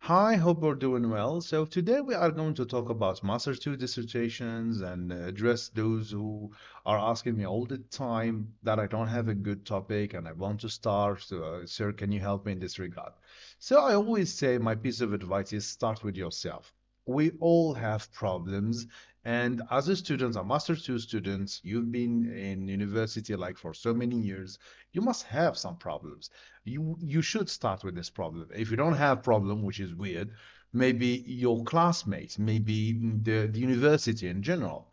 Hi, hope you're doing well. So today we are going to talk about Master 2 dissertations and address those who are asking me all the time that I don't have a good topic and I want to start. So, sir, can you help me in this regard? So I always say my piece of advice is start with yourself. We all have problems, and as a student, a Master 2 student, you've been in university like for so many years, you must have some problems. You should start with this problem. If you don't have problem, which is weird, maybe your classmates, maybe the university in general.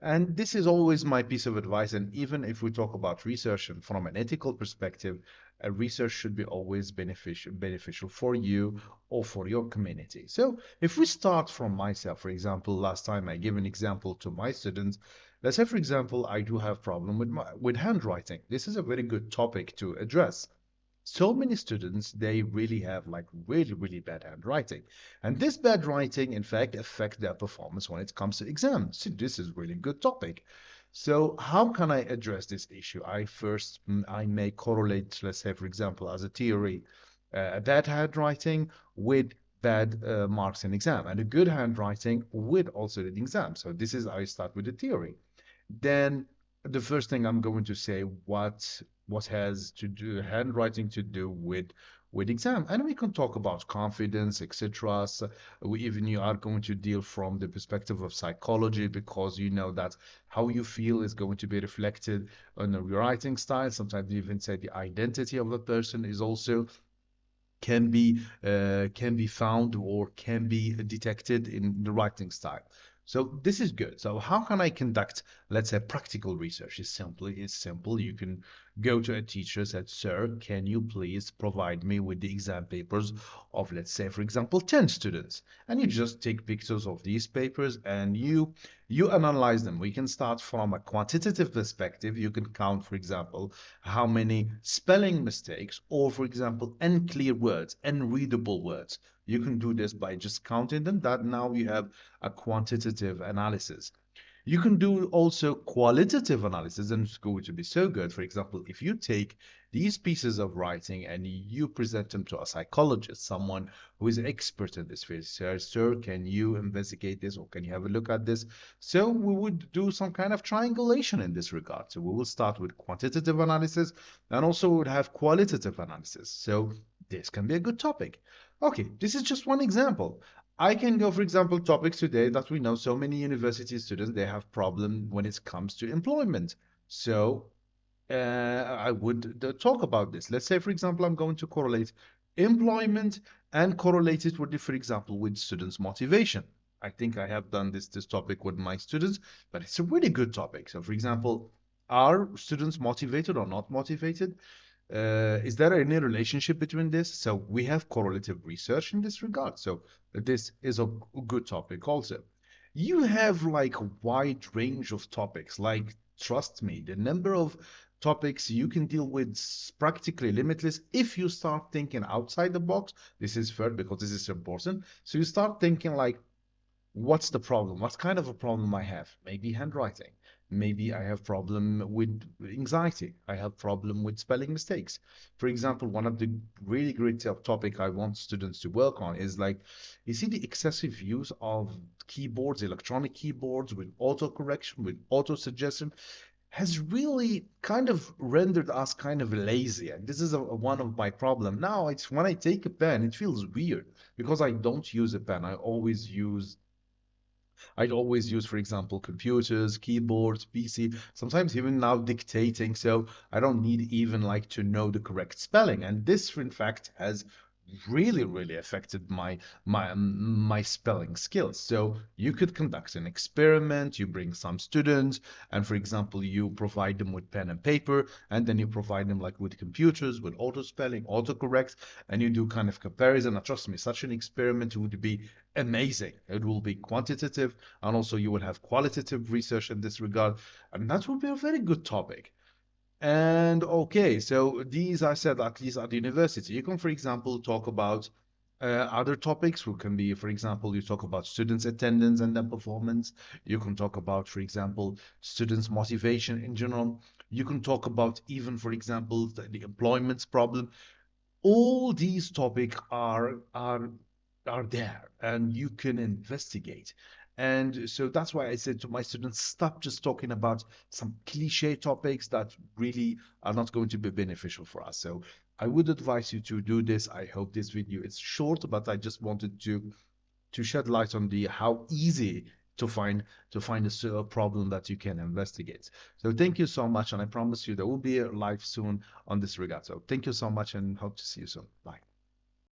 And this is always my piece of advice. And even if we talk about research and from an ethical perspective, a research should be always beneficial for you or for your community. So if we start from myself, for example, last time I gave an example to my students. Let's say, for example, I do have problem with handwriting. This is a very good topic to address. So many students, they really have like really bad handwriting, and this bad writing in fact affect their performance when it comes to exams. So this is really good topic. So how can I address this issue? I may correlate, let's say for example, as a theory, bad handwriting with bad marks in exam, and a good handwriting with also the exam. So this is, I start with the theory. Then the first thing I'm going to say, what has to do handwriting to do with exam, and we can talk about confidence, etc. So we even you are going to deal from the perspective of psychology, because you know that how you feel is going to be reflected on the writing style. Sometimes you even say the identity of the person is also can be found or can be detected in the writing style. So this is good. So how can I conduct, let's say, practical research? It's simple. You can go to a teacher, said, "Sir, can you please provide me with the exam papers of, let's say, for example, 10 students?" And you just take pictures of these papers and you analyze them. We can start from a quantitative perspective. You can count, for example, how many spelling mistakes or, for example, unclear words, unreadable words. You can do this by just counting them. That now you have a quantitative analysis. You can do also qualitative analysis, and it's going to be so good. For example, if you take these pieces of writing and you present them to a psychologist, someone who is expert in this field, sir, can you investigate this or can you have a look at this? So we would do some kind of triangulation in this regard. So we will start with quantitative analysis and also we would have qualitative analysis. So this can be a good topic. Okay, this is just one example. I can go, for example, topics today that we know so many university students, they have problem when it comes to employment. So I would talk about this. Let's say, for example, I'm going to correlate employment and correlate it with, for example, with students' motivation. I think I have done this topic with my students, but it's a really good topic. So, for example, are students motivated or not motivated? Is there any relationship between this? So we have correlative research in this regard. So this is a good topic also. You have like a wide range of topics. Like, trust me, the number of topics you can deal with is practically limitless if you start thinking outside the box. This is fair because this is important. So you start thinking like, what's the problem? What kind of a problem I have? Maybe handwriting. Maybe I have problem with anxiety. I have problem with spelling mistakes. For example, one of the really great topic I want students to work on is like, you see the excessive use of keyboards, electronic keyboards with auto correction, with auto suggestion has really kind of rendered us kind of lazy. And this is one of my problem. Now it's when I take a pen, it feels weird because I don't use a pen. I'd always use, for example, computers, keyboards, PC, sometimes even now dictating. So I don't need even like to know the correct spelling. And this, in fact, has really affected my spelling skills. So you could conduct an experiment, you bring some students, and for example, you provide them with pen and paper, and then you provide them like with computers, with auto spelling, autocorrect, and you do kind of comparison. And trust me, such an experiment would be amazing. It will be quantitative, and also you will have qualitative research in this regard, and that will be a very good topic. And okay, so these I said at least at the university. You can, for example, talk about other topics who can be, for example, you talk about students' attendance and their performance. You can talk about, for example, students' motivation in general. You can talk about even, for example, the employment problem. All these topics are are there and you can investigate. And so that's why I said to my students, stop just talking about some cliche topics that really are not going to be beneficial for us. So I would advise you to do this. I hope this video is short, but I just wanted to shed light on the how easy to find a problem that you can investigate. So thank you so much, and I promise you there will be a live soon on this regard. So thank you so much, and hope to see you soon. Bye.